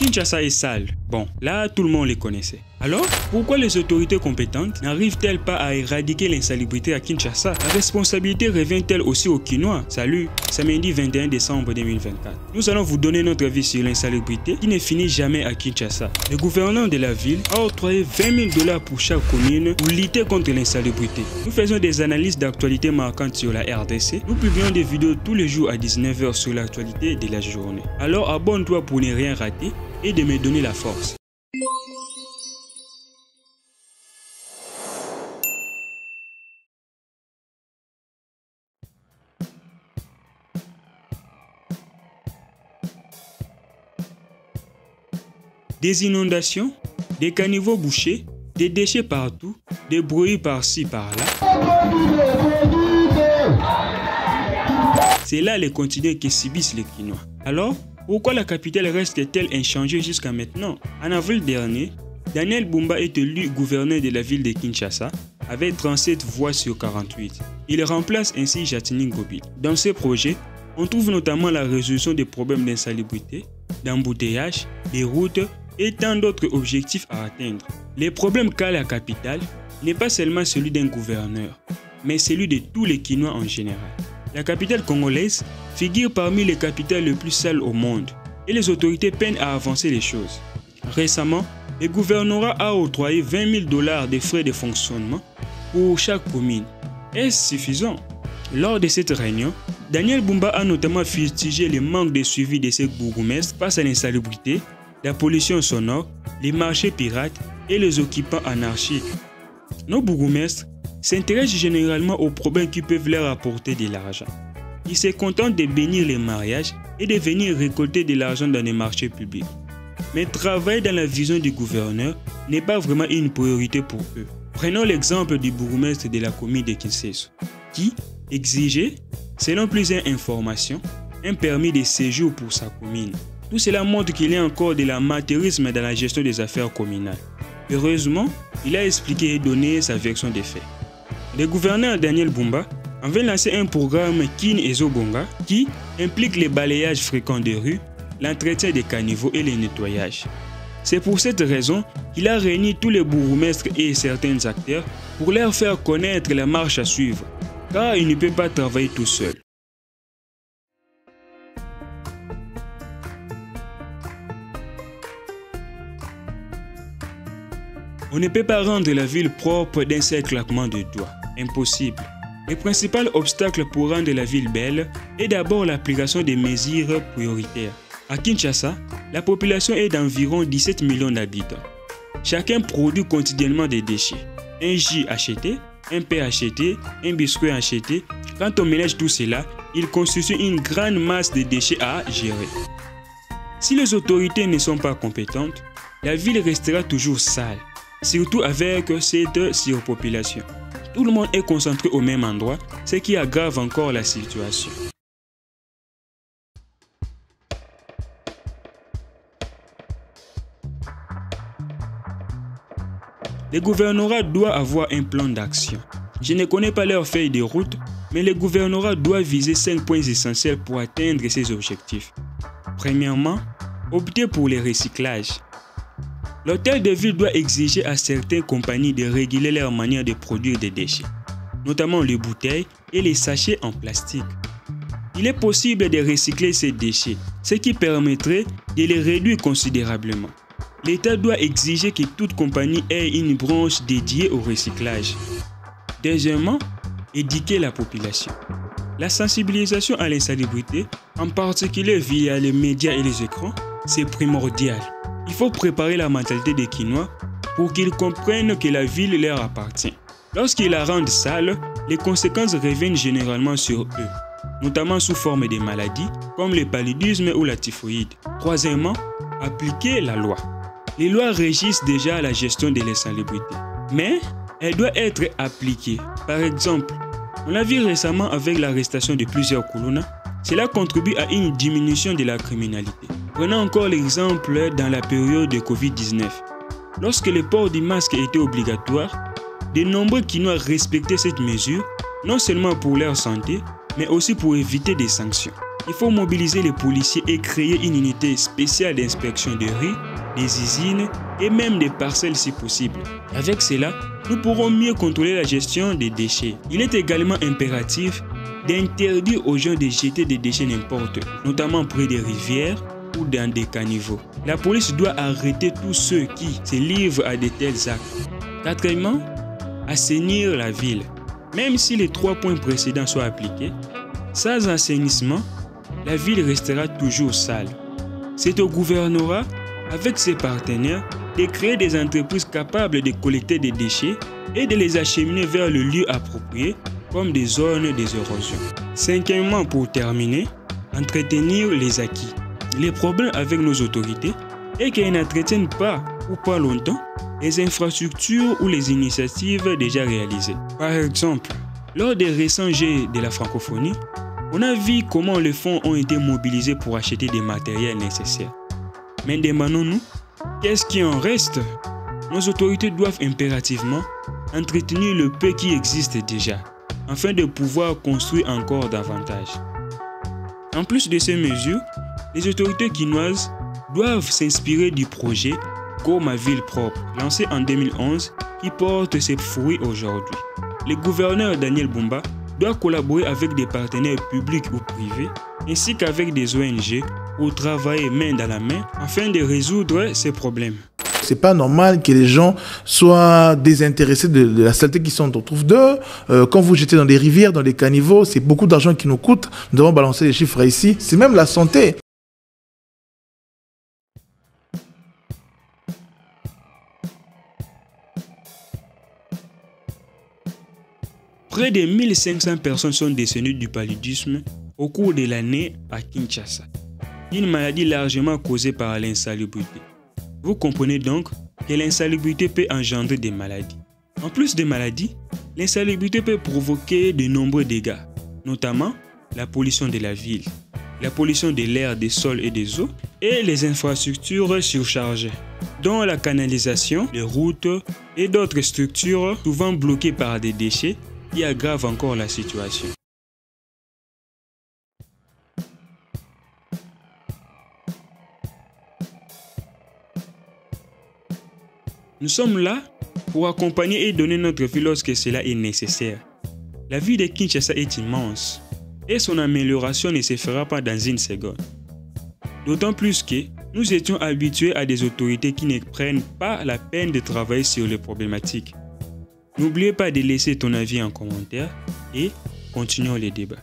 Kinshasa est sale. Bon, là, tout le monde les connaissait. Alors, pourquoi les autorités compétentes n'arrivent-elles pas à éradiquer l'insalubrité à Kinshasa? La responsabilité revient-elle aussi aux Kinois? Salut, samedi 21 décembre 2024. Nous allons vous donner notre avis sur l'insalubrité qui ne finit jamais à Kinshasa. Le gouverneur de la ville a octroyé 20 000 $ pour chaque commune pour lutter contre l'insalubrité. Nous faisons des analyses d'actualité marquantes sur la RDC. Nous publions des vidéos tous les jours à 19 h sur l'actualité de la journée. Alors abonne-toi pour ne rien rater et de me donner la force. Des inondations, des caniveaux bouchés, des déchets partout, des bruits par-ci par-là. C'est là les quotidiens qui subissent les Kinois. Alors, pourquoi la capitale reste-t-elle inchangée jusqu'à maintenant? En avril dernier, Daniel Bumba est élu gouverneur de la ville de Kinshasa avec 37 voix sur 48. Il remplace ainsi Jatini Ngobi. Dans ce projet, on trouve notamment la résolution des problèmes d'insalubrité, d'embouteillage, des routes et tant d'autres objectifs à atteindre. Les problèmes qu'a la capitale n'est pas seulement celui d'un gouverneur, mais celui de tous les Kinois en général. La capitale congolaise figure parmi les capitales les plus sales au monde et les autorités peinent à avancer les choses. Récemment, le gouvernorat a octroyé 20 000 $ de frais de fonctionnement pour chaque commune. Est-ce suffisant? Lors de cette réunion, Daniel Bumba a notamment fustigé le manque de suivi de ses bourgmestres face à l'insalubrité, la pollution sonore, les marchés pirates et les occupants anarchiques. Nos bourgmestres s'intéressent généralement aux problèmes qui peuvent leur apporter de l'argent. Ils se contentent de bénir les mariages et de venir récolter de l'argent dans les marchés publics. Mais travailler dans la vision du gouverneur n'est pas vraiment une priorité pour eux. Prenons l'exemple du bourgmestre de la commune de Kinshasa, qui exigeait, selon plusieurs informations, un permis de séjour pour sa commune. Tout cela montre qu'il y a encore de l'amateurisme dans la gestion des affaires communales. Heureusement, il a expliqué et donné sa version des faits. Le gouverneur Daniel Bumba avait lancé un programme Kin Ezobonga qui implique les balayages fréquents des rues, l'entretien des caniveaux et le nettoyage. C'est pour cette raison qu'il a réuni tous les bourgmestres et certains acteurs pour leur faire connaître la marche à suivre, car il ne peut pas travailler tout seul. On ne peut pas rendre la ville propre d'un seul claquement de doigts. Impossible. Le principal obstacle pour rendre la ville belle est d'abord l'application des mesures prioritaires. À Kinshasa, la population est d'environ 17 millions d'habitants. Chacun produit quotidiennement des déchets. Un jus acheté, un pain acheté, un biscuit acheté. Quand on mélange tout cela, il constitue une grande masse de déchets à gérer. Si les autorités ne sont pas compétentes, la ville restera toujours sale. Surtout avec cette surpopulation. Tout le monde est concentré au même endroit, ce qui aggrave encore la situation. Le gouvernorat doit avoir un plan d'action. Je ne connais pas leur feuille de route, mais le gouvernorat doit viser 5 points essentiels pour atteindre ses objectifs. Premièrement, opter pour le recyclage. L'hôtel de ville doit exiger à certaines compagnies de réguler leur manière de produire des déchets, notamment les bouteilles et les sachets en plastique. Il est possible de recycler ces déchets, ce qui permettrait de les réduire considérablement. L'État doit exiger que toute compagnie ait une branche dédiée au recyclage. Deuxièmement, éduquer la population. La sensibilisation à l'insalubrité, en particulier via les médias et les écrans, c'est primordial. Il faut préparer la mentalité des Kinois pour qu'ils comprennent que la ville leur appartient. Lorsqu'ils la rendent sale, les conséquences reviennent généralement sur eux, notamment sous forme de maladies comme le paludisme ou la typhoïde. Troisièmement, appliquer la loi. Les lois régissent déjà la gestion de l'insalubrité, mais elle doit être appliquée. Par exemple, on l'a vu récemment avec l'arrestation de plusieurs Koulouna, cela contribue à une diminution de la criminalité. Prenons encore l'exemple dans la période de Covid-19. Lorsque le port du masque était obligatoire, de nombreux Kinois respectaient cette mesure, non seulement pour leur santé, mais aussi pour éviter des sanctions. Il faut mobiliser les policiers et créer une unité spéciale d'inspection des rues, des usines et même des parcelles si possible. Avec cela, nous pourrons mieux contrôler la gestion des déchets. Il est également impératif d'interdire aux gens de jeter des déchets n'importe où, notamment près des rivières ou dans des caniveaux. La police doit arrêter tous ceux qui se livrent à de tels actes. Quatrièmement, assainir la ville. Même si les 3 points précédents soient appliqués, sans assainissement, la ville restera toujours sale. C'est au gouvernorat, avec ses partenaires, de créer des entreprises capables de collecter des déchets et de les acheminer vers le lieu approprié, comme des zones d'érosion. Cinquièmement, pour terminer, entretenir les acquis. Les problèmes avec nos autorités est qu'elles n'entretiennent pas ou pas longtemps les infrastructures ou les initiatives déjà réalisées. Par exemple, lors des récents Jeux de la francophonie, on a vu comment les fonds ont été mobilisés pour acheter des matériels nécessaires. Mais demandons-nous, qu'est-ce qui en reste? Nos autorités doivent impérativement entretenir le peu qui existe déjà, afin de pouvoir construire encore davantage. En plus de ces mesures, les autorités quinoises doivent s'inspirer du projet Go ma ville propre, lancé en 2011, qui porte ses fruits aujourd'hui. Le gouverneur Daniel Bumba doit collaborer avec des partenaires publics ou privés, ainsi qu'avec des ONG, pour travailler main dans la main afin de résoudre ces problèmes. C'est pas normal que les gens soient désintéressés de la saleté qui sont autour d'eux. Quand vous jetez dans des rivières, dans des caniveaux, c'est beaucoup d'argent qui nous coûte. Nous devons balancer les chiffres ici. C'est même la santé. Près de 1500 personnes sont décédées du paludisme au cours de l'année à Kinshasa, une maladie largement causée par l'insalubrité. Vous comprenez donc que l'insalubrité peut engendrer des maladies. En plus des maladies, l'insalubrité peut provoquer de nombreux dégâts, notamment la pollution de la ville, la pollution de l'air, des sols et des eaux, et les infrastructures surchargées, dont la canalisation, les routes et d'autres structures souvent bloquées par des déchets qui aggravent encore la situation. Nous sommes là pour accompagner et donner notre vie lorsque cela est nécessaire. La ville de Kinshasa est immense et son amélioration ne se fera pas dans une seconde. D'autant plus que nous étions habitués à des autorités qui ne prennent pas la peine de travailler sur les problématiques. N'oubliez pas de laisser ton avis en commentaire et continuons les débats.